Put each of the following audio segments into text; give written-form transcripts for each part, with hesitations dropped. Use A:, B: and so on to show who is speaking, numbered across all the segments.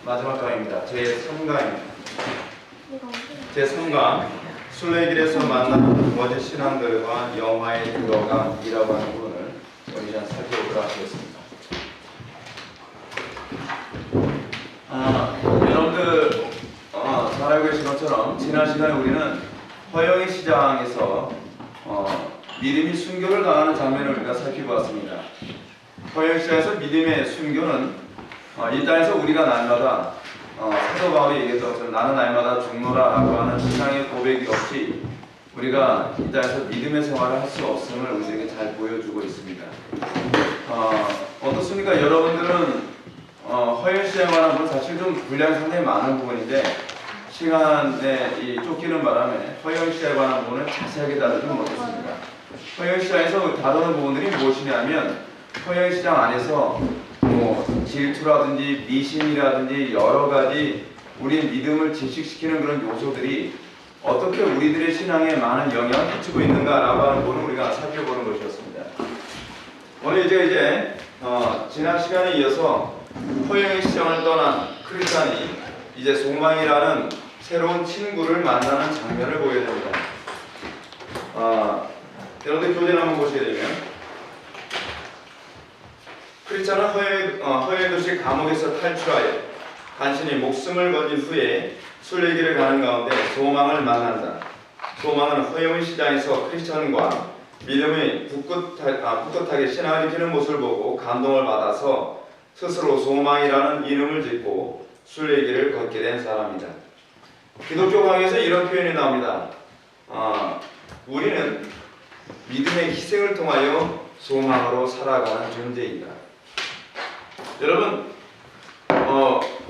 A: 마지막 강의입니다. 제3강입니다. 제3강 순례길에서 만나는 거짓 신앙들과 영화에 들어간이라고 하는 부분을 우리 좀 살펴보도록 하겠습니다. 여러분들 잘 알고 계신 것처럼 지난 시간에 우리는 허영의 시장에서 믿음이 순교를 당하는 장면을 우리가 살펴보았습니다. 허영의 시장에서 믿음의 순교는 이 땅에서 우리가 날마다 사도 바울이 얘기했던 것처럼 나는 날마다 죽노라 라고 하는 신앙의 고백이 없이 우리가 이 땅에서 믿음의 생활을 할 수 없음을 우리에게 잘 보여주고 있습니다. 어떻습니까? 여러분들은 허영 시장에 관한 부분 사실 좀 분량이 상당히 많은 부분인데 시간에 쫓기는 바람에 허영 시장에 관한 부분을 자세하게 다루지 못했습니다. 허영 시장에서 다루는 부분들이 무엇이냐면 허영 시장 안에서 질투라든지 미신이라든지 여러 가지 우리의 믿음을 질식시키는 그런 요소들이 어떻게 우리들의 신앙에 많은 영향을 끼치고 있는가라고 하는 부분을 우리가 살펴보는 것이었습니다. 오늘 이제 지난 시간에 이어서 허영의 시장을 떠난 크리스찬이 이제 소망이라는 새로운 친구를 만나는 장면을 보여야 됩니다. 여러분들 교재를 한번 보시게 되면 크리스찬은 허영의 도시 감옥에서 탈출하여 간신히 목숨을 건진 후에 순례길을 가는 가운데 소망을 만난다. 소망은 허영의 시장에서 크리스찬과 믿음이 굳굳하게 신앙을 지키는 모습을 보고 감동을 받아서 스스로 소망이라는 이름을 짓고 순례길을 걷게 된 사람이다. 기독교 강의에서 이런 표현이 나옵니다. 우리는 믿음의 희생을 통하여 소망으로 살아가는 존재이다. 여러분,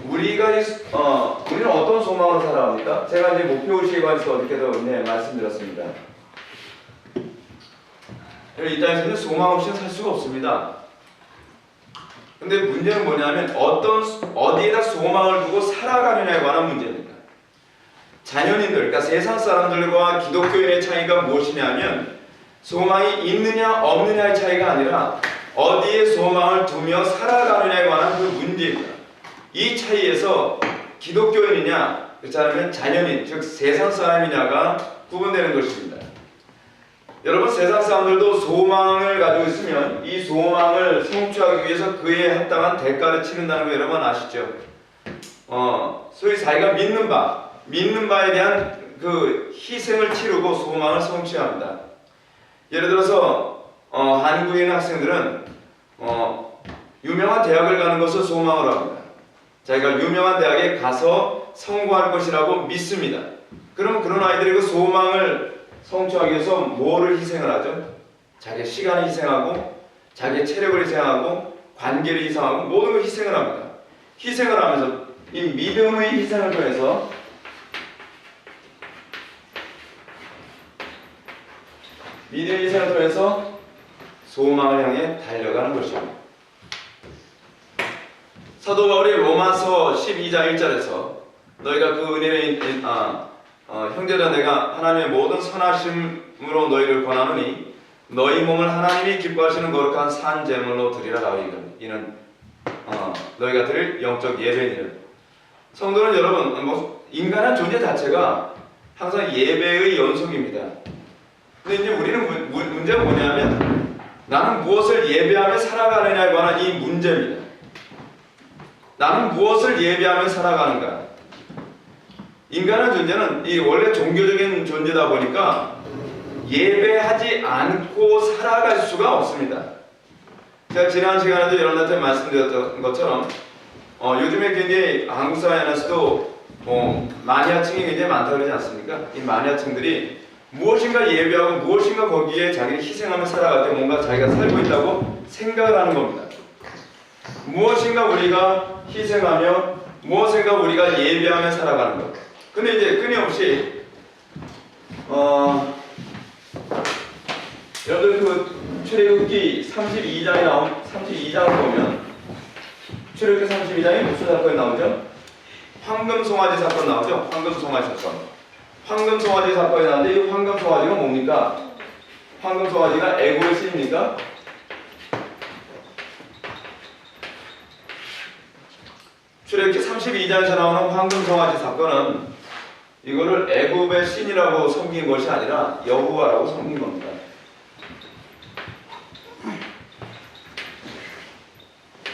A: 우리는 어떤 소망으로 살아갑니까? 제가 이제 목표의식에 관해서 어저께도 말씀드렸습니다. 이 땅에서는 소망 없이는 살 수가 없습니다. 근데 문제는 뭐냐면 어디에다 소망을 두고 살아가느냐에 관한 문제입니다. 자연인들, 그러니까 세상 사람들과 기독교인의 차이가 무엇이냐면 소망이 있느냐 없느냐의 차이가 아니라 어디에 소망을 두며 살아가느냐에 관한 그 문제입니다. 이 차이에서 기독교인이냐 그렇지 않으면 자연인, 즉 세상 사람이냐가 구분되는 것입니다. 여러분, 세상 사람들도 소망을 가지고 있으면 이 소망을 성취하기 위해서 그에 합당한 대가를 치른다는 거 여러분 아시죠? 소위 자기가 믿는 바에 대한 그 희생을 치르고 소망을 성취합니다. 예를 들어서 한국인 학생들은 유명한 대학을 가는 것을 소망으로 합니다. 자기가 유명한 대학에 가서 성공할 것이라고 믿습니다. 그럼 그런 아이들이 그 소망을 성취하기 위해서 뭐를 희생을 하죠? 자기의 시간을 희생하고 자기의 체력을 희생하고 관계를 희생하고 모든 걸 희생을 합니다. 희생을 하면서 이 믿음의 희생을 통해서 믿음의 희생을 통해서 소망을 향해 달려가는 것입니다. 사도 바울이 로마서 12장 1절에서 너희가 그 은혜를 형제들아 내가 하나님의 모든 선하심으로 너희를 권하노니 너희 몸을 하나님이 기뻐하시는 거룩한 산 제물로 드리라. 이는 너희가 드릴 영적 예배니라. 성도는 여러분, 인간의 존재 자체가 항상 예배의 연속입니다. 근데 이제 우리는 문제가 뭐냐면 나는 무엇을 예배하며 살아가느냐에 관한 이 문제입니다. 나는 무엇을 예배하며 살아가는가? 인간의 존재는 원래 종교적인 존재다 보니까 예배하지 않고 살아갈 수가 없습니다. 제가 지난 시간에도 여러분한테 말씀드렸던 것처럼 요즘에 굉장히 한국 사회 안에서도 마니아층이 굉장히 많다고 그러지 않습니까? 이 마니아층들이 무엇인가 예배하고 무엇인가 거기에 자기를 희생하며 살아갈 때 뭔가 자기가 살고 있다고 생각을 하는 겁니다. 무엇인가 우리가 희생하며 무엇인가 우리가 예배하며 살아가는 것. 근데 이제 끊임없이 여러분들 그 출애굽기 32장을 보면 출애굽기 32장에 무슨 사건이 나오죠? 황금 송아지 사건 나오죠? 황금 송아지 사건. 황금 송아지 사건이 나는데 이 황금 송아지가 뭡니까? 황금 송아지가 애고의 신입니까? 출애굽기 32장에서 나오는 황금송아지 사건은 이거를 애굽의 신이라고 섬긴 것이 아니라 여호와라고 섬긴 겁니다.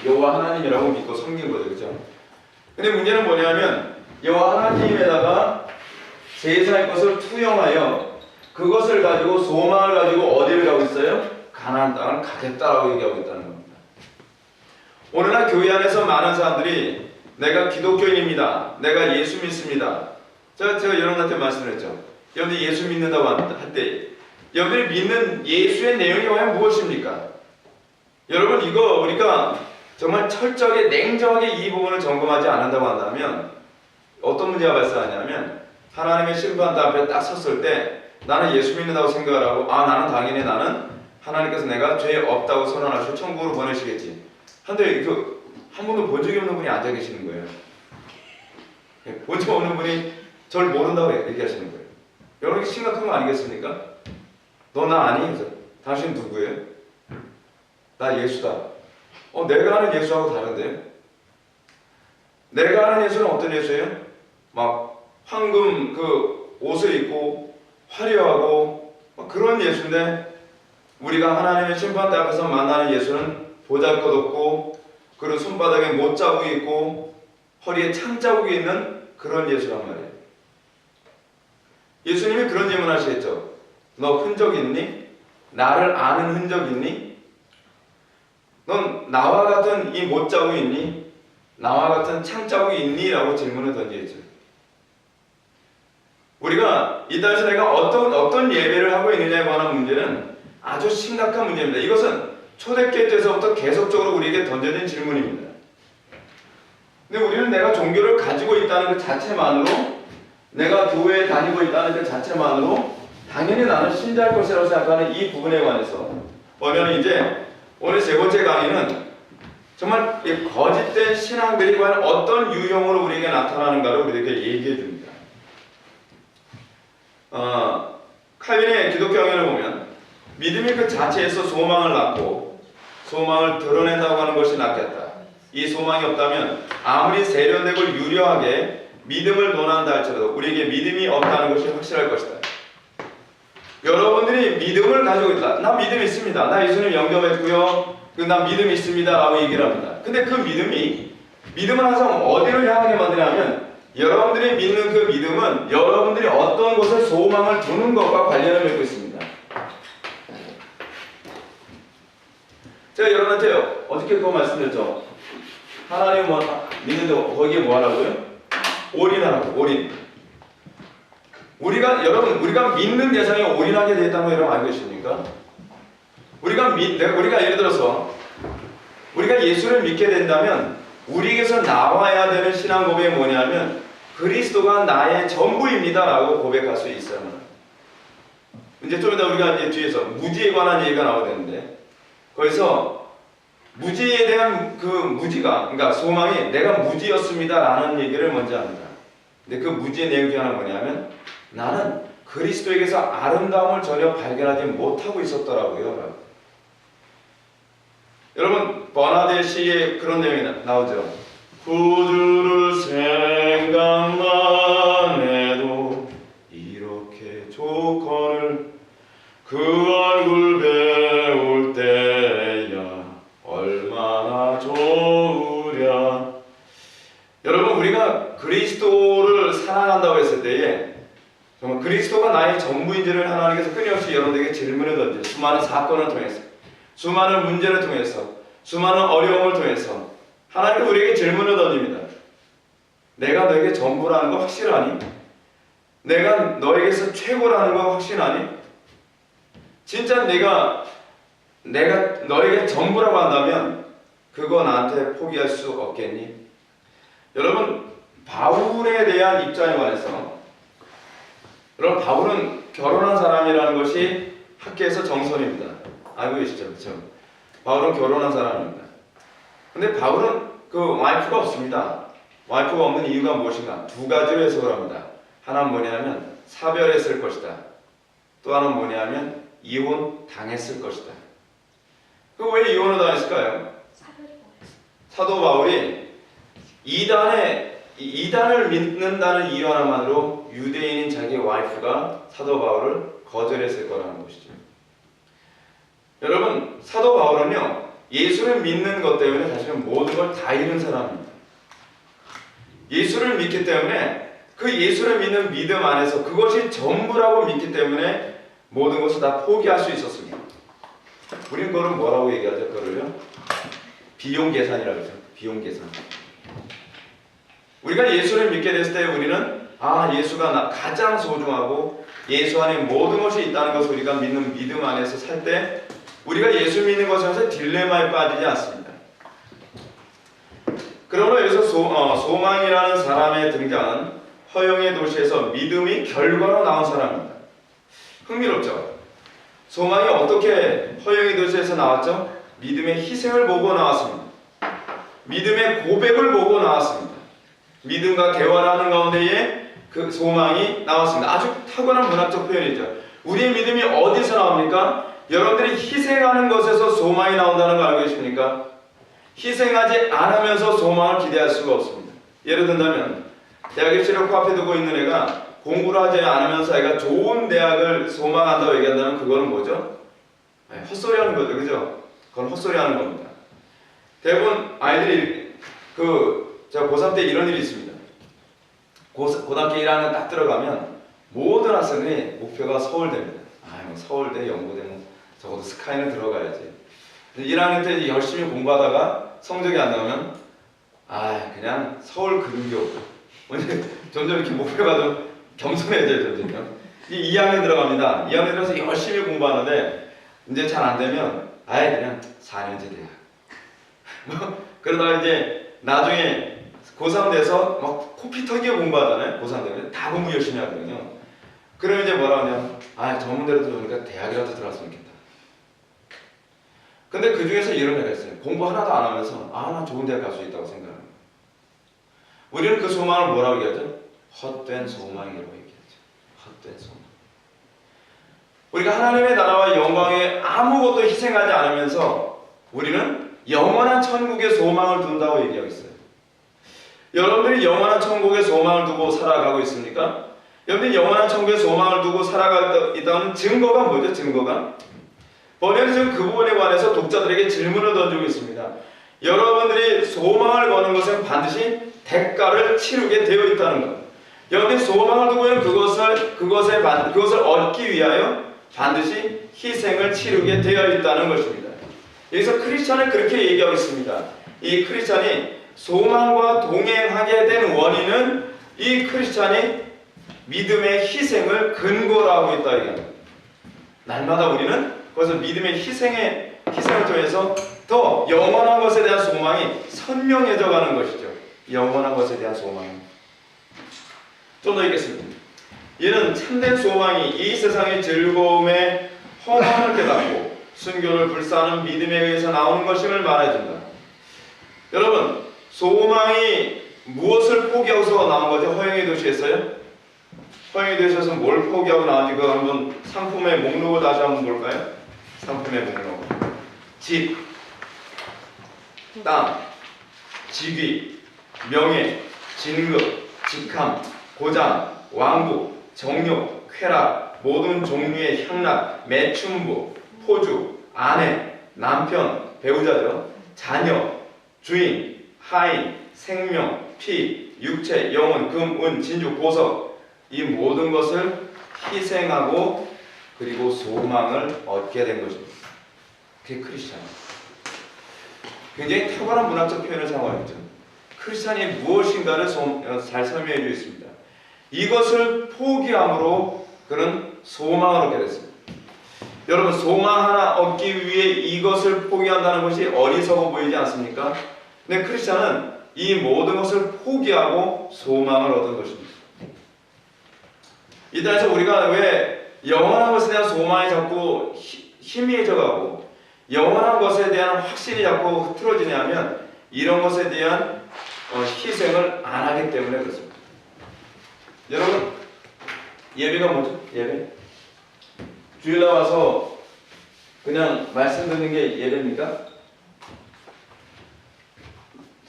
A: 여호와 하나님이라고 믿고 섬긴 거죠. 그죠? 근데 문제는 뭐냐면 여호와 하나님에다가 제사의 것을 투영하여 그것을 가지고 소망을 가지고 어디를 가고 있어요? 가나안 땅을 가겠다라고 얘기하고 있다는 겁니다. 오늘날 교회 안에서 많은 사람들이 내가 기독교인입니다. 내가 예수 믿습니다. 제가 여러분한테 말씀드렸죠. 여러분들이 예수 믿는다고 할 때 여러분들이 믿는 예수의 내용이 과연 무엇입니까? 여러분 이거 우리가 정말 철저하게 냉정하게 이 부분을 점검하지 않는다고 한다면 어떤 문제가 발생하냐면 하나님의 심판대 앞에 딱 섰을 때 나는 예수 믿는다고 생각을 하고 나는 당연히 나는 하나님께서 내가 죄 없다고 선언하시고 천국으로 보내시겠지. 한데 한 번도 본 적이 없는 분이 앉아 계시는 거예요. 본 적 없는 분이 저를 모른다고 얘기하시는 거예요. 여러분 심각한 거 아니겠습니까? 너 나 아니? 그래서 당신 누구예요? 나 예수다. 내가 아는 예수하고 다른데요? 내가 아는 예수는 어떤 예수예요? 막 황금 그 옷을 입고 화려하고 막 그런 예수인데 우리가 하나님의 심판대 앞에서 만나는 예수는 보잘것없고 그리고 손바닥에 못자국이 있고 허리에 창자국이 있는 그런 예수란 말이에요. 예수님이 그런 질문 하시겠죠. 너 흔적 있니? 나를 아는 흔적 있니? 넌 나와 같은 이 못자국이 있니? 나와 같은 창자국이 있니? 라고 질문을 던지겠죠. 우리가 이 땅에서 내가 어떤 예배를 하고 있느냐에 관한 문제는 아주 심각한 문제입니다. 이것은 초대교회 때서부터 계속적으로 우리에게 던져진 질문입니다. 근데 우리는 내가 종교를 가지고 있다는 그 자체만으로 내가 교회에 다니고 있다는 그 자체만으로 당연히 나는 신자일 것이라고 생각하는 이 부분에 관해서 보면 이제 오늘 세 번째 강의는 정말 거짓된 신앙들이 과연 어떤 유형으로 우리에게 나타나는가를 우리에게 얘기해 줍니다. 칼빈의 기독교학을 보면 믿음이 그 자체에서 소망을 낳고 소망을 드러낸다고 하는 것이 낫겠다. 이 소망이 없다면 아무리 세련되고 유려하게 믿음을 논한다 할지라도 우리에게 믿음이 없다는 것이 확실할 것이다. 여러분들이 믿음을 가지고 있다. 나 믿음 있습니다. 나 예수님 영접했고요. 나 믿음 있습니다. 라고 얘기를 합니다. 근데 그 믿음은 항상 어디를 향하게 만드냐면 여러분들이 믿는 그 믿음은 여러분들이 어떤 곳에 소망을 두는 것과 관련을 맺고 있습니다. 제가 여러분한테 어저께 그거 말씀드렸죠. 하나님 믿는데 거기에 뭐 하라고요? 올인하라고. 올인. 우리가 믿는 대상에 올인하게 되었다는 거 여러분 알고 계십니까? 우리가 예를 들어서 우리가 예수를 믿게 된다면 우리에게서 나와야 되는 신앙 고백이 뭐냐면 그리스도가 나의 전부입니다 라고 고백할 수 있어요. 이제 좀 이따 우리가 이제 뒤에서 무지에 관한 얘기가 나오게 되는데 거기서 무지에 대한 그 무지가 그러니까 소망이 내가 무지였습니다 라는 얘기를 먼저 합니다. 근데 그 무지의 내용이 하나 뭐냐면 나는 그리스도에게서 아름다움을 전혀 발견하지 못하고 있었더라고요. 여러분 버나드의 시에 그런 내용이 나오죠. 구주를 생각만 해도 이렇게 좋거늘 그 얼굴 배울 때야 얼마나 좋으랴. 여러분 우리가 그리스도를 사랑한다고 했을 때에 정말 그리스도가 나의 전부인지를 하나님께서 끊임없이 여러분에게 질문을 던져 수많은 사건을 통해서 수많은 문제를 통해서 수많은 어려움을 통해서 하나님은 우리에게 질문을 던집니다. 내가 너에게 전부라는 거 확실하니? 내가 너에게서 최고라는 거 확신하니? 진짜 내가 너에게 전부라고 한다면 그거 나한테 포기할 수 없겠니? 여러분 바울에 대한 입장에 관해서 여러분 바울은 결혼한 사람이라는 것이 학계에서 정설입니다. 알고 계시죠? 그렇죠? 바울은 결혼한 사람입니다. 근데 바울은 그 와이프가 없습니다. 와이프가 없는 이유가 무엇인가? 두 가지로 해석을 합니다. 하나는 뭐냐면 사별했을 것이다. 또 하나는 뭐냐면 이혼 당했을 것이다. 그 왜 이혼을 당했을까요? 사도 바울이 이단의 이단을 믿는다는 이유 하나만으로 유대인인 자기 와이프가 사도 바울을 거절했을 거라는 것이죠. 여러분, 사도 바울은요, 예수를 믿는 것 때문에 사실은 모든 걸 다 잃은 사람입니다. 예수를 믿기 때문에 그 예수를 믿는 믿음 안에서 그것이 전부라고 믿기 때문에 모든 것을 다 포기할 수 있었습니다. 우리는 그걸 뭐라고 얘기하죠? 그거를요? 비용 계산이라고 하죠. 비용 계산. 우리가 예수를 믿게 됐을 때 우리는 예수가 가장 소중하고 예수 안에 모든 것이 있다는 것을 우리가 믿는 믿음 안에서 살 때 우리가 예수 믿는 것에서 딜레마에 빠지지 않습니다. 그러므로 여기서 소망이라는 사람의 등장은 허영의 도시에서 믿음이 결과로 나온 사람입니다. 흥미롭죠? 소망이 어떻게 허영의 도시에서 나왔죠? 믿음의 희생을 보고 나왔습니다. 믿음의 고백을 보고 나왔습니다. 믿음과 대화를 하는 가운데에 그 소망이 나왔습니다. 아주 탁월한 문학적 표현이죠. 우리의 믿음이 어디서 나옵니까? 여러분들이 희생하는 것에서 소망이 나온다는 거 알고 계십니까? 희생하지 않으면서 소망을 기대할 수가 없습니다. 예를 든다면 대학 입시를 코앞에 두고 있는 애가 공부를 하지 않으면서 애가 좋은 대학을 소망한다고 얘기한다면 그거는 뭐죠? 헛소리하는 거죠. 그죠? 그건 헛소리하는 겁니다. 대부분 아이들이 제가 고3 때 이런 일이 있습니다. 고등학교 1학년 딱 들어가면 모든 학생의 목표가 서울대입니다. 서울대, 연고대, 적어도 스카이는 들어가야지. 1학년 때 열심히 공부하다가 성적이 안 나오면 그냥 서울 근교. 점점 이렇게 목표가 좀 겸손해져요. 점점. 2학년 들어갑니다. 2학년 들어서 열심히 공부하는데 이제 잘 안 되면 그냥 4년제 대학. 그러다가 이제 나중에 고3 돼서 막 코피 터기게 공부하잖아요. 고3 되면 다 공부 열심히 하거든요. 그러면 이제 뭐라 하냐? 전문대로 들어오니까 대학이라도 들어왔으면 좋겠다. 근데 그 중에서 이런 애가 있어요. 공부 하나도 안 하면서 나 좋은 대학 갈 수 있다고 생각합니다. 우리는 그 소망을 뭐라고 얘기하죠? 헛된 소망이라고 얘기하죠. 헛된 소망. 우리가 하나님의 나라와 영광에 아무것도 희생하지 않으면서 우리는 영원한 천국의 소망을 둔다고 얘기하고 있어요. 여러분들이 영원한 천국의 소망을 두고 살아가고 있습니까? 여러분들이 영원한 천국의 소망을 두고 살아가고 있다는 증거가 뭐죠? 증거가? 번역은 지금 그 부분에 관해서 독자들에게 질문을 던지고 있습니다. 여러분들이 소망을 거는 것은 반드시 대가를 치르게 되어 있다는 것. 여러분들이 소망을 두고 있는 그것을 얻기 위하여 반드시 희생을 치르게 되어 있다는 것입니다. 여기서 크리스찬은 그렇게 얘기하고 있습니다. 이 크리스찬이 소망과 동행하게 된 원인은 이 크리스찬이 믿음의 희생을 근거로 하고 있다 얘기합니다. 날마다 우리는 그래서 믿음의 희생을 통해서 더 영원한 것에 대한 소망이 선명해져 가는 것이죠. 영원한 것에 대한 소망이. 좀 더 읽겠습니다. 이는 참된 소망이 이 세상의 즐거움에 허망을 깨닫고 순교를 불사하는 믿음에 의해서 나오는 것임을 말해준다. 여러분, 소망이 무엇을 포기하고서 나온 거죠? 허영의 도시에서요? 허영의 도시에서 뭘 포기하고 나왔는지 그거 한번 상품의 목록을 다시 한번 볼까요? 상품의 목록. 집, 땅, 직위, 명예, 진급, 직함, 고장, 왕국, 정욕, 쾌락, 모든 종류의 향락, 매춘부, 포주, 아내, 남편, 배우자죠, 자녀, 주인, 하인, 생명, 피, 육체, 영혼, 금, 은, 진주, 보석, 이 모든 것을 희생하고 그리고 소망을 얻게 된 것입니다. 그게 크리스찬입니다. 굉장히 탁월한 문학적 표현을 사용하고 있죠. 크리스찬이 무엇인가를 잘 설명해 주고 있습니다. 이것을 포기함으로 그는 소망을 얻게 됐습니다. 여러분, 소망 하나 얻기 위해 이것을 포기한다는 것이 어리석어 보이지 않습니까? 근데 크리스찬은 이 모든 것을 포기하고 소망을 얻은 것입니다. 이 땅에서 우리가 왜 영원한 것에 대한 소망이 자꾸 희미해져가고 영원한 것에 대한 확신이 자꾸 흐트러지냐면 이런 것에 대한 희생을 안 하기 때문에 그렇습니다. 여러분, 예배가 뭐죠? 예배? 주일날 와서 그냥 말씀 듣는 게 예배입니까?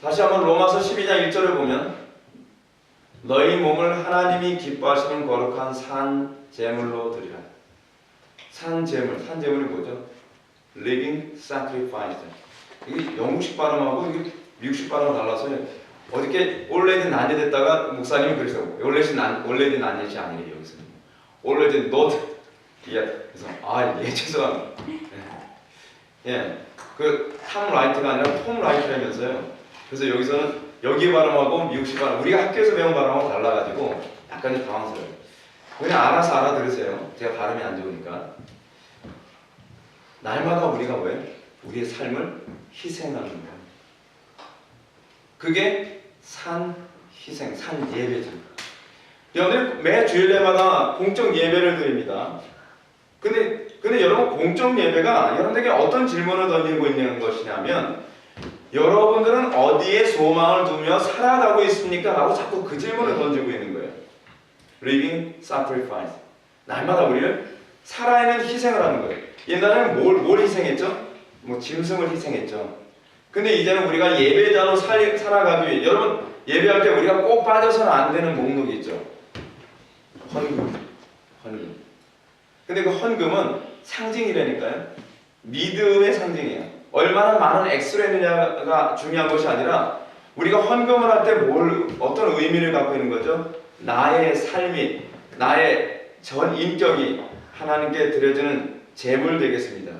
A: 다시 한번 로마서 12장 1절을 보면 너희 몸을 하나님이 기뻐하시는 거룩한 산 제물로 드리라. 산 제물이 뭐죠? Living sacrifice. 이게 영국식 발음하고 이게 미국식 발음은 달라서 어저께 올레디 난이 됐다가 목사님이 그러시더라고요. 올레디 난이지 아니에요 여기서. 올레디 not. 그래서 죄송합니다. 탐 라이트가 아니라 톰 라이트라면서요. 그래서 여기서는 여기 발음하고 미국식 발음, 우리가 학교에서 배운 발음하고 달라가지고 약간 좀 당황스러워요. 그냥 알아서 알아들으세요. 제가 발음이 안 좋으니까. 날마다 우리가 뭐예요? 우리의 삶을 희생하는 거예요. 그게 산 희생, 산 예배죠. 여러분들 매 주일내마다 공적 예배를 드립니다. 근데 여러분 공적 예배가 여러분들에게 어떤 질문을 던지고 있는 것이냐면 여러분들은 어디에 소망을 두며 살아가고 있습니까? 라고 자꾸 그 질문을 던지고 있는 거예요. Living sacrifice. 날마다 우리를 살아있는 희생을 하는 거예요. 옛날에는 뭘 희생했죠? 짐승을 희생했죠. 근데 이제는 우리가 예배자로 살아가기 위해 여러분 예배할 때 우리가 꼭 빠져서는 안 되는 목록이 있죠. 헌금. 근데 그 헌금은 상징이라니까요. 믿음의 상징이에요. 얼마나 많은 액수를 했느냐가 중요한 것이 아니라 우리가 헌금을 할 때 어떤 의미를 갖고 있는 거죠? 나의 삶이, 나의 전 인격이 하나님께 드려지는 제물 되겠습니다.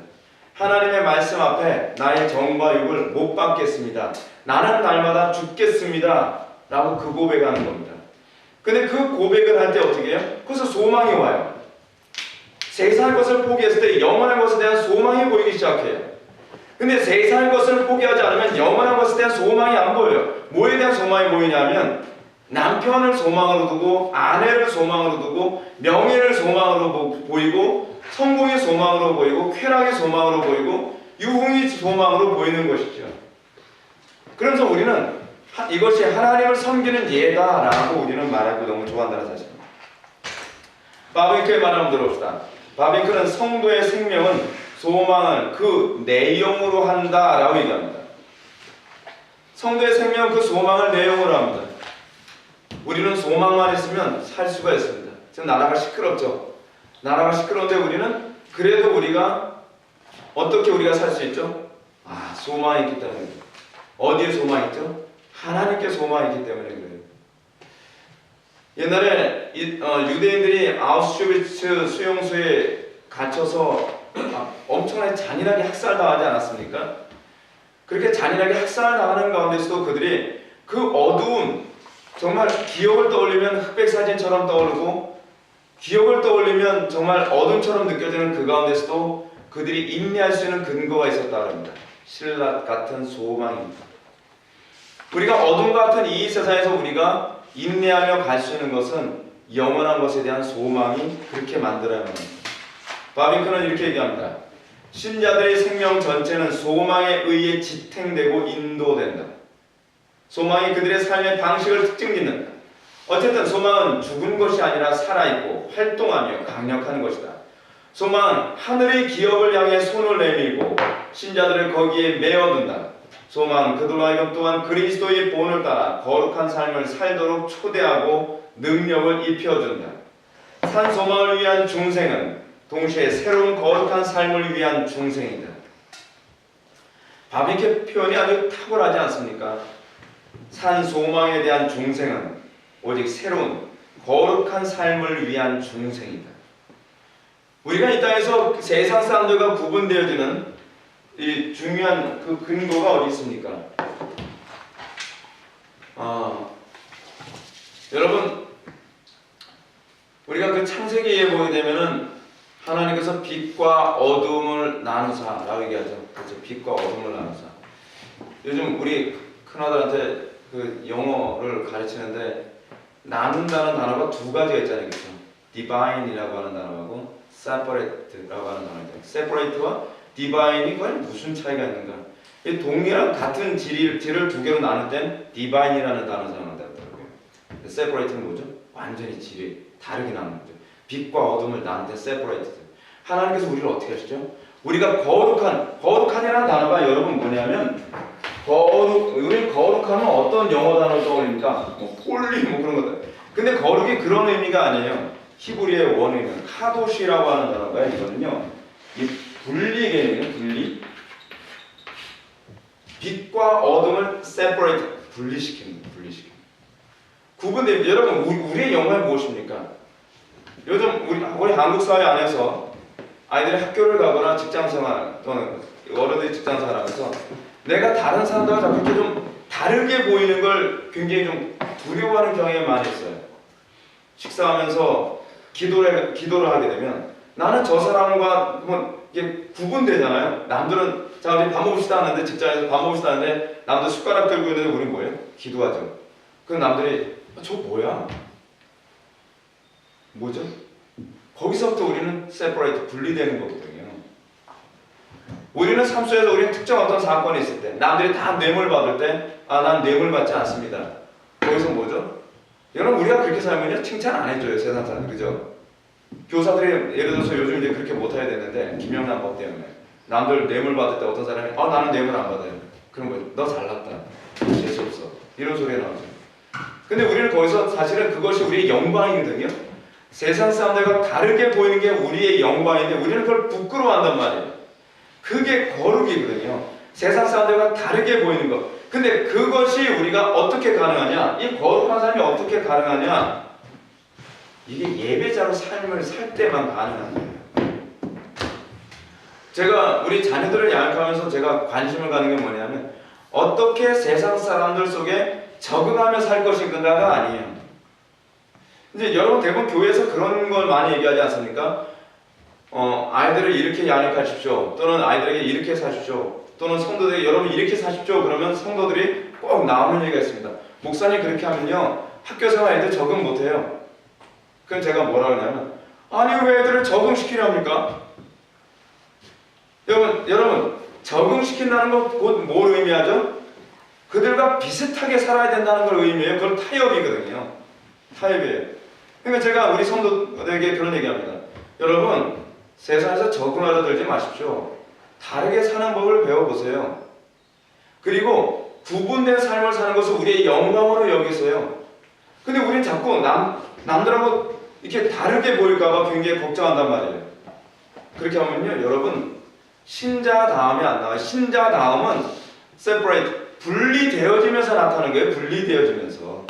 A: 하나님의 말씀 앞에 나의 정과 육을 못 받겠습니다. 나는 날마다 죽겠습니다. 라고 그 고백하는 겁니다. 근데 그 고백을 할 때 어떻게 해요? 거기서 소망이 와요. 세상의 것을 포기했을 때 영원한 것에 대한 소망이 보이기 시작해요. 근데 세상의 것을 포기하지 않으면 영원한 것에 대한 소망이 안 보여요. 뭐에 대한 소망이 보이냐면 남편을 소망으로 두고 아내를 소망으로 두고 명예를 소망으로 보이고 성공의 소망으로 보이고 쾌락의 소망으로 보이고 유흥의 소망으로 보이는 것이죠. 그래서 우리는 이것이 하나님을 섬기는 예다라고 우리는 말하고 너무 좋아한다는 사실입니다. 바빙크의 말 한번 들어봅시다. 바빙크는 성도의 생명은 소망을 그 내용으로 한다라고 얘기합니다. 성도의 생명은 그 소망을 내용으로 합니다. 우리는 소망만 있으면 살 수가 있습니다. 지금 나라가 시끄럽죠. 나라가 시끄러운데 우리는 그래도 우리가 어떻게 우리가 살 수 있죠? 소망이 있기 때문에. 어디에 소망이 있죠? 하나님께 소망이 있기 때문에 그래요. 옛날에 유대인들이 아우슈비츠 수용소에 갇혀서 엄청나게 잔인하게 학살당하지 않았습니까? 그렇게 잔인하게 학살당하는 가운데서도 그들이 그 어두운 정말 기억을 떠올리면 흑백 사진처럼 떠오르고 기억을 떠올리면 정말 어둠처럼 느껴지는 그 가운데서도 그들이 인내할 수 있는 근거가 있었다고 합니다. 신라 같은 소망입니다. 우리가 어둠 같은 이 세상에서 우리가 인내하며 갈 수 있는 것은 영원한 것에 대한 소망이 그렇게 만들어야만 합니다. 바빙크는 이렇게 얘기합니다. 신자들의 생명 전체는 소망에 의해 지탱되고 인도된다. 소망이 그들의 삶의 방식을 특징짓는다. 어쨌든 소망은 죽은 것이 아니라 살아있고 활동하며 강력한 것이다. 소망은 하늘의 기업을 향해 손을 내밀고 신자들을 거기에 메어둔다. 소망은 그들로 하여금 또한 그리스도의 본을 따라 거룩한 삶을 살도록 초대하고 능력을 입혀준다. 산 소망을 위한 중생은 동시에 새로운 거룩한 삶을 위한 중생이다. 바빙크 표현이 아주 탁월하지 않습니까? 산 소망에 대한 중생은 오직 새로운 거룩한 삶을 위한 중생이다. 우리가 이 땅에서 세상 사람들과 구분되어지는 이 중요한 그 근거가 어디 있습니까? 여러분, 우리가 그 창세기에 보게 되면은 하나님께서 빛과 어둠을 나누사라고 얘기하죠. 그렇죠? 빛과 어둠을 나누사. 요즘 우리 큰아들한테 그 영어를 가르치는데 나눈다는 단어가 두 가지가 있잖아요. 그렇죠? divine이라고 하는 단어하고 separate라고 하는 단어가 있잖아요. separate와 divine이 과연 무슨 차이가 있는가? 동일한 같은 질을 두 개로 나눌 땐 divine이라는 단어 사용한다고 하더라고요. separate는 뭐죠? 완전히 질이 다르게 나누는 거죠. 빛과 어둠을 나눌 때 separated. 하나님께서 우리를 어떻게 하시죠? 우리가 거룩한이라는 단어가 여러분 뭐냐면 우리 거룩하면 어떤 영어 단어 떠올립니까? 뭐 홀리 뭐 그런 것들. 근데 거룩이 그런 의미가 아니에요. 히브리의 원어는 카도시라고 하는 단어가 이거는요. 이 분리 개념이에요. 분리. 빛과 어둠을 separate, 분리시키는 구분됩니다. 여러분, 우리의 영광이 무엇입니까? 요즘 우리 한국 사회 안에서 아이들이 학교를 가거나 직장생활 또는 어른들이 직장생활하면서 내가 다른 사람들과 자꾸 이렇게 좀 다르게 보이는 걸 굉장히 좀 두려워하는 경향이 많이 있어요. 식사하면서 기도를 하게 되면 나는 저 사람과 뭐 이게 구분되잖아요. 남들은 자 우리 밥 먹읍시다 하는데 직장에서 밥 먹읍시다 하는데 남들 숟가락 들고 있는데 우리는 뭐예요? 기도하죠. 그럼 남들이 저 뭐야? 뭐죠? 거기서부터 우리는 separate, 분리되는 거거든요. 우리는 삶 속에서 우리는 특정 어떤 사건이 있을 때 남들이 다 뇌물 받을 때 난 뇌물 받지 않습니다. 거기서 뭐죠? 여러분 우리가 그렇게 살면요 칭찬 안 해줘요. 세상 사람 그죠? 교사들이 예를 들어서 요즘 이제 그렇게 못해야 되는데 김영란 법 때문에 남들 뇌물 받을 때 어떤 사람이 나는 뇌물 안 받아요. 그럼 뭐죠? 너 잘났다. 재수없어. 이런 소리가 나오죠. 근데 우리는 거기서 사실은 그것이 우리의 영광이거든요. 세상 사람들과 다르게 보이는 게 우리의 영광인데 우리는 그걸 부끄러워한단 말이에요. 그게 거룩이거든요. 세상 사람들과 다르게 보이는 것. 근데 그것이 우리가 어떻게 가능하냐? 이 거룩한 삶이 어떻게 가능하냐? 이게 예배자로 삶을 살 때만 가능한 거예요. 제가 우리 자녀들을 양육하면서 제가 관심을 가는 게 뭐냐면 어떻게 세상 사람들 속에 적응하며 살 것인가가 아니에요. 이제 여러분 대부분 교회에서 그런 걸 많이 얘기하지 않습니까? 아이들을 이렇게 양육하십시오. 또는 아이들에게 이렇게 사십시오. 또는 성도들에게 여러분 이렇게 사십시오. 그러면 성도들이 꼭 나오는 얘기가 있습니다. 목사님 그렇게 하면요 학교생활 애들 적응 못해요. 그럼 제가 뭐라 그러냐면 아니 왜 애들을 적응시키렵니까? 여러분 적응시킨다는 건 곧 뭘 의미하죠? 그들과 비슷하게 살아야 된다는 걸 의미해요. 그건 타협이거든요. 타협이에요. 그러니까 제가 우리 성도들에게 그런 얘기합니다. 여러분 세상에서 적응하려 들지 마십시오. 다르게 사는 법을 배워보세요. 그리고 구분된 삶을 사는 것을 우리의 영광으로 여기세요. 근데 우리는 자꾸 남들하고 이렇게 다르게 보일까봐 굉장히 걱정한단 말이에요. 그렇게 하면요 여러분 신자다움이 안 나와요. 신자다움은 separate, 분리되어지면서 나타나는 거예요. 분리되어지면서.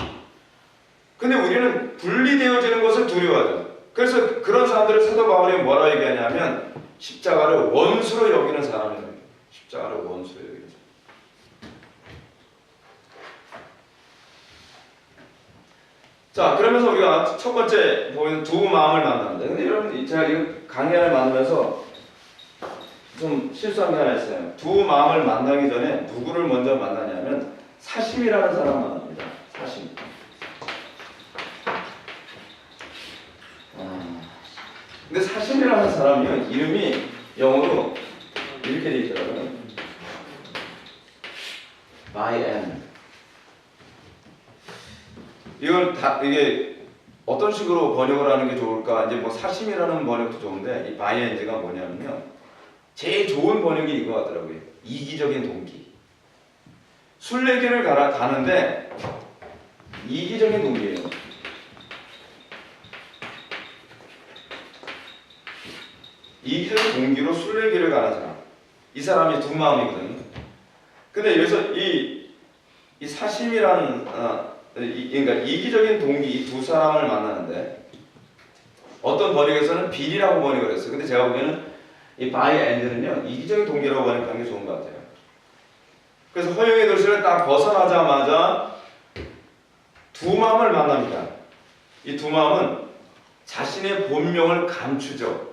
A: 근데 우리는 분리되어지는 것을 두려워하죠. 그래서 그런 사람들을 사도 바울이 뭐라고 얘기하냐면 십자가를 원수로 여기는 사람이에요. 십자가를 원수로 여기는 사람. 자, 그러면서 우리가 첫 번째 보이는 두 마음을 만납니다. 근데 여러분 제가 이거 강의를 만들면서 좀 실수한 게 하나 있어요. 두 마음을 만나기 전에 누구를 먼저 만나냐면 사심이라는 사람 만납니다. 사심. 근데 사심이라는 사람이요 이름이 영어로 이렇게 돼 있더라고요. by and. 이게 어떤 식으로 번역을 하는 게 좋을까? 이제 뭐 사심이라는 번역도 좋은데 이 by and가 뭐냐면요. 제일 좋은 번역이 이거 같더라고요. 이기적인 동기. 순례길을 가는데 이기적인 동기예요. 이기적인 동기로 순례길을 가는 사람. 이 사람이 두 마음이거든요. 근데 여기서 이 사심이라는 그러니까 이기적인 동기 이 두 사람을 만나는데 어떤 번역에서는 빌이라고 번역을 했어요. 근데 제가 보기에는 이 by and는요 이기적인 동기라고 번역하는 게 좋은 것 같아요. 그래서 허영의 도시를 딱 벗어나자마자 두 마음을 만납니다. 이 두 마음은 자신의 본명을 감추죠.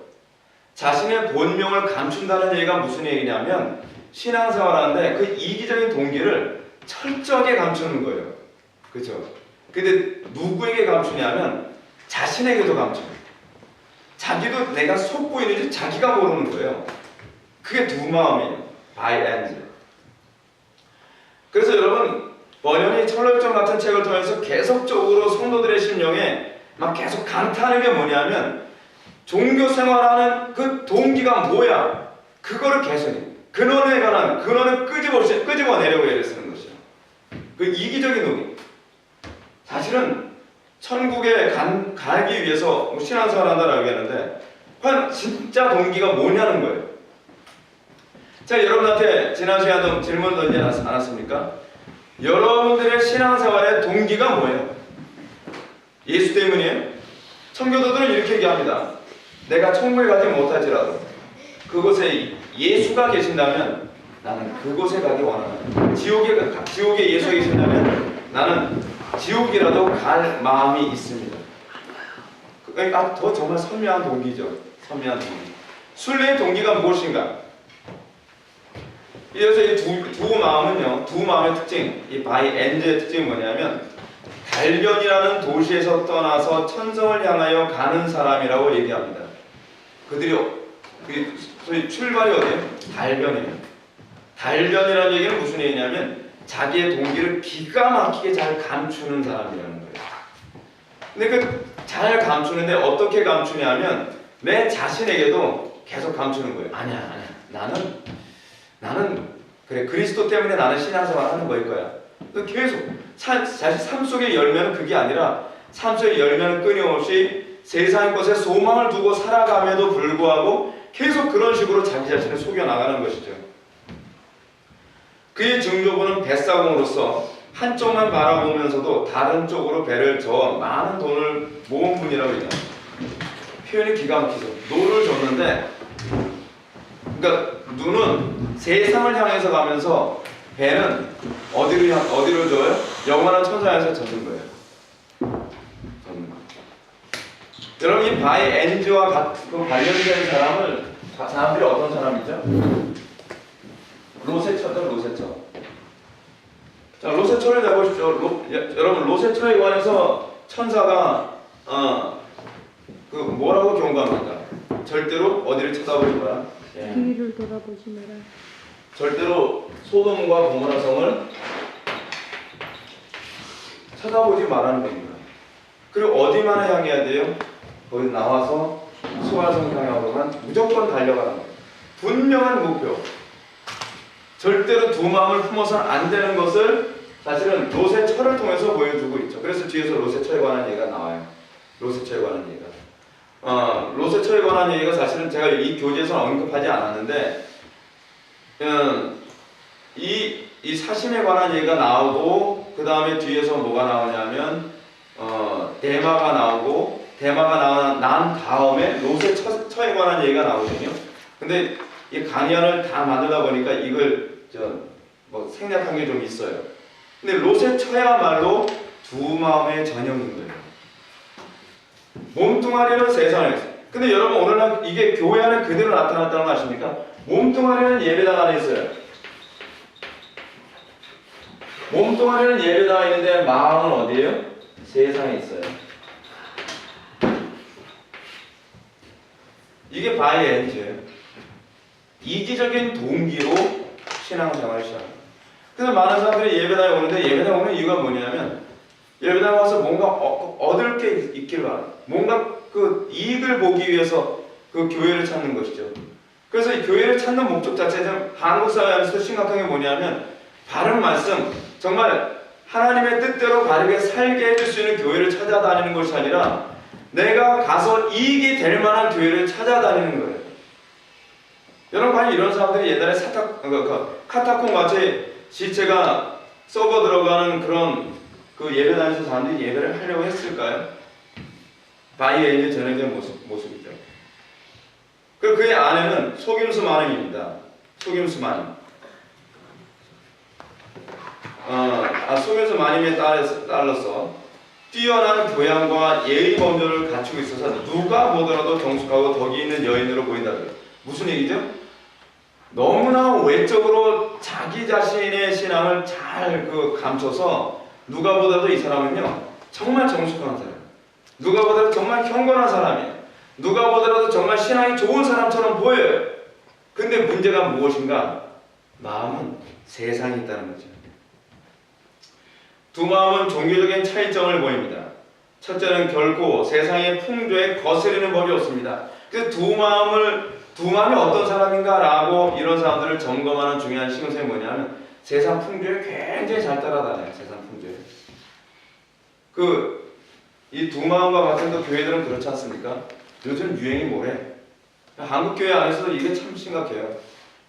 A: 자신의 본명을 감춘다는 얘기가 무슨 얘기냐면 신앙생활하는데 그 이기적인 동기를 철저하게 감추는 거예요. 그렇죠? 근데 누구에게 감추냐면 자신에게도 감춰요. 자기도 내가 속고 있는지 자기가 모르는 거예요. 그게 두 마음이에요. by and. 그래서 여러분 번연이 철로역정 같은 책을 통해서 계속적으로 성도들의 심령에 막 계속 강타하는 게 뭐냐면 종교 생활하는 그 동기가 뭐야? 그거를 개선해. 근원에 관한 근원을 끄집어내려고 애를 쓰는 것이죠. 그 이기적인 동기. 사실은 천국에 가기 위해서 신앙생활 한다라고 하는데 과연 진짜 동기가 뭐냐는 거예요. 자, 여러분한테 지난 시간에 질문 던지지 않았습니까? 여러분들의 신앙생활의 동기가 뭐예요? 예수 때문이에요? 청교도들은 이렇게 얘기합니다. 내가 천국에 가지 못할지라도 그곳에 예수가 계신다면 나는 그곳에 가기 원하는, 지옥에 예수가 계신다면 나는 지옥이라도 갈 마음이 있습니다. 더 정말 선명한 동기죠. 선명한 동기. 순례의 동기가 무엇인가? 이래서 이 두 마음은요, 두 마음의 특징, 이 바이 엔즈의 특징이 뭐냐면 달변이라는 도시에서 떠나서 천성을 향하여 가는 사람이라고 얘기합니다. 그들이 소위 출발이 어디예요? 달변이에요. 달변이라는 얘기는 무슨 얘기냐면 자기의 동기를 기가 막히게 잘 감추는 사람이라는 거예요. 근데 그 잘 감추는데 어떻게 감추냐면 내 자신에게도 계속 감추는 거예요. 아니야. 나는 그래, 그리스도 때문에 나는 신앙생활 하는 거일 거야. 계속 사실 삶 속의 열매는 그게 아니라 삶 속의 열매는 끊임없이 세상의 것에 소망을 두고 살아감에도 불구하고 계속 그런 식으로 자기 자신을 속여나가는 것이죠. 그의 증조부는 뱃사공으로서 한쪽만 바라보면서도 다른 쪽으로 배를 저어 많은 돈을 모은 분이라고 얘기합니다. 표현이 기가 막히죠. 노를 줬는데, 그러니까 눈은 세상을 향해서 가면서 배는 어디로 줘요? 영원한 천사에서 젖는 거예요. 여러분, 이 바이 엔즈와 관련된 사람들이 어떤 사람이죠? 로세처죠, 로세처. 자, 로세처를 내보십시오. 여러분, 로세처에 관해서 천사가 뭐라고 경고합니까? 절대로 어디를 쳐다보지 마라.
B: 뒤를 돌아보지 마라.
A: 절대로 소돔과 고모라 성을 쳐다보지 말라는 겁니다. 그리고 어디만 향해야 돼요? 거기 나와서 소아성 향하고만 무조건 달려가는 거예요. 분명한 목표. 절대로 두 마음을 품어서는 안 되는 것을 사실은 로세처를 통해서 보여주고 있죠. 그래서 뒤에서 로세처에 관한 얘기가 나와요. 로세처에 관한 얘기가. 로세처에 관한 얘기가 사실은 제가 이 교재에서는 언급하지 않았는데, 이 사심에 관한 얘기가 나오고, 그 다음에 뒤에서 뭐가 나오냐면, 대마가 나오고, 대마가 난 다음에 로세처에 관한 얘기가 나오거든요. 근데 이 강연을 다 만들다 보니까 이걸 생략한 게 좀 있어요. 근데 로세처야말로 두 마음의 전형인 거예요. 몸뚱아리는 세상에서. 근데 여러분, 오늘날 이게 교회 안에 그대로 나타났다는 거 아십니까? 몸뚱아리는 예배당 안에 있어요. 몸뚱아리는 예배당에 있는데 마음은 어디예요? 세상에 있어요. 이게 바이 엔즈예요. 이기적인 동기로 신앙생활을 시작합니다. 그래서 많은 사람들이 예배당에 오는데, 예배당 오는 이유가 뭐냐면 예배당 와서 뭔가 얻을 게 있길 바랍니다. 뭔가 그 이익을 보기 위해서 그 교회를 찾는 것이죠. 그래서 이 교회를 찾는 목적 자체는 한국 사회 안에서 심각한 게 뭐냐면 바른 말씀, 정말 하나님의 뜻대로 바르게 살게 해줄 수 있는 교회를 찾아다니는 것이 아니라 내가 가서 이익이 될 만한 교회를 찾아다니는 거예요. 여러분, 과연 이런 사람들이 옛날에 카타콤 같이 시체가 썩어 들어가는 그런 그 예배당에서 사람들이 예배를 하려고 했을까요? 바이에 이제 전해진 모습이죠. 그리고 그의 아내는 속임수 마님입니다. 속임수 마님. 속임수 마님의 딸로서 뛰어난 교양과 예의 범절을 갖추고 있어서 누가 보더라도 정숙하고 덕이 있는 여인으로 보인다. 무슨 얘기죠? 너무나 외적으로 자기 자신의 신앙을 잘 감춰서 누가 보더라도 이 사람은요 정말 정숙한 사람, 누가 보더라도 정말 경건한 사람이에요. 누가 보더라도 정말 신앙이 좋은 사람처럼 보여요. 근데 문제가 무엇인가? 마음은 세상에 있다는 거죠. 두 마음은 종교적인 차이점을 보입니다. 첫째는 결코 세상의 풍조에 거스르는 법이 없습니다. 그 두 두맘이 어떤 사람인가라고 이런 사람들을 점검하는 중요한 신경성이 뭐냐면 세상 풍조에 굉장히 잘 따라다녀요. 세상 풍조에. 이 두마음과 같은 그 교회들은 그렇지 않습니까? 요즘 유행이 뭐래? 한국 교회 안에서도 이게 참 심각해요.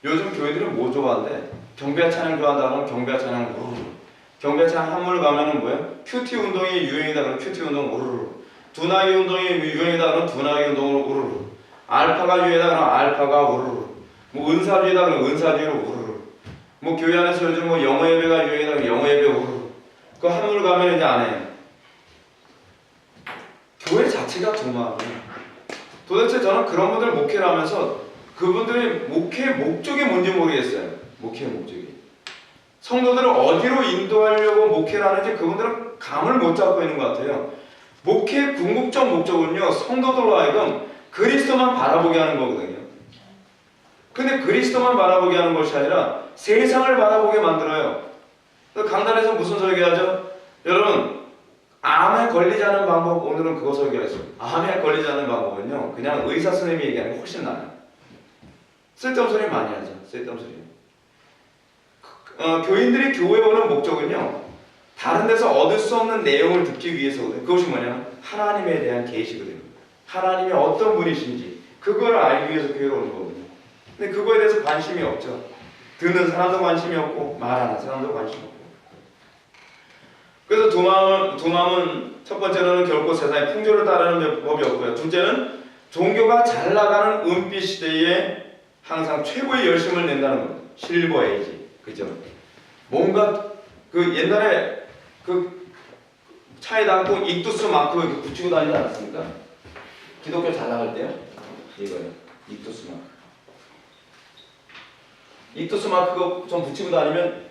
A: 요즘 교회들은 뭐 좋아한대? 경배 찬양 좋아한다 그러면 경배 찬양 우르르. 경배 찬양 한물 가면은 뭐예요? 큐티 운동이 유행이다 그러면 큐티 운동 우르르. 두나기 운동이 유행이다 그러면 두나기 운동을 우르르. 알파가 유행이다 그러면 알파가 우르르. 뭐 은사주의다 그러면 은사주의로 우르르. 뭐 교회 안에서 요즘 뭐 영어 예배가 유행이다 그러면 영어 예배 우르르. 그 한물 가면 이제 안 해요. 교회 자체가 두마음이에요. 도대체 저는 그런 분들 목회를 하면서 그분들의 목회 목적이 뭔지 모르겠어요. 목회 목적이. 성도들을 어디로 인도하려고 목회를 하는지 그분들은 감을 못 잡고 있는 것 같아요. 목회의 궁극적 목적은요, 성도들로 하여금 그리스도만 바라보게 하는 거거든요. 근데 그리스도만 바라보게 하는 것이 아니라 세상을 바라보게 만들어요. 강단에서 무슨 설교하죠? 여러분, 암에 걸리지 않은 방법, 오늘은 그거 설교했습니다. 암에 걸리지 않은 방법은요, 그냥 의사 선생님이 얘기하는 게 훨씬 나아요. 쓸데없는 소리 많이 하죠. 쓸데없는 소리. 교인들이 교회 오는 목적은요, 다른 데서 얻을 수 없는 내용을 듣기 위해서거든요. 그것이 뭐냐면 하나님에 대한 계시거든요. 하나님이 어떤 분이신지 그걸 알기 위해서 교회로 오는 거거든요. 근데 그거에 대해서 관심이 없죠. 듣는 사람도 관심이 없고 말하는 사람도 관심이 없고. 그래서 두마음은 첫 번째로는 결코 세상의 풍조를 따르는 법이 없고요. 둘째는 종교가 잘 나가는 은빛 시대에 항상 최고의 열심을 낸다는 겁니다. 실버 에이지. 그죠? 뭔가 옛날에 차에다가 꼭 익두스 마크 이렇게 붙이고 다니지 않았습니까? 기독교 잘 나갈 때요? 이거요. 익두스 마크. 익두스 마크 좀 붙이고 다니면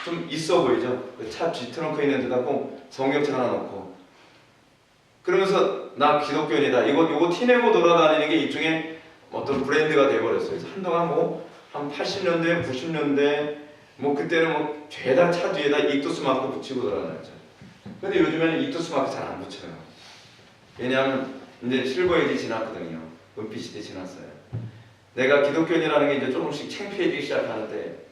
A: 좀 있어 보이죠? 차 뒤트렁크에 있는 데다 꼭 성경책 하나 넣고. 그러면서 나 기독교인이다. 이거 티내고 돌아다니는 게 일종의 어떤 브랜드가 돼버렸어요. 그래서 한동안 한 80년대, 90년대 그때는 죄다 차 뒤에다 익두스 마크 붙이고 돌아다녔죠. 근데 요즘에는 익두스 마크 잘 안 붙여요. 왜냐하면 이제 실버 에이지 지났거든요. 은빛 시대 지났어요. 내가 기독교인이라는 게 이제 조금씩 창피해지기 시작하는데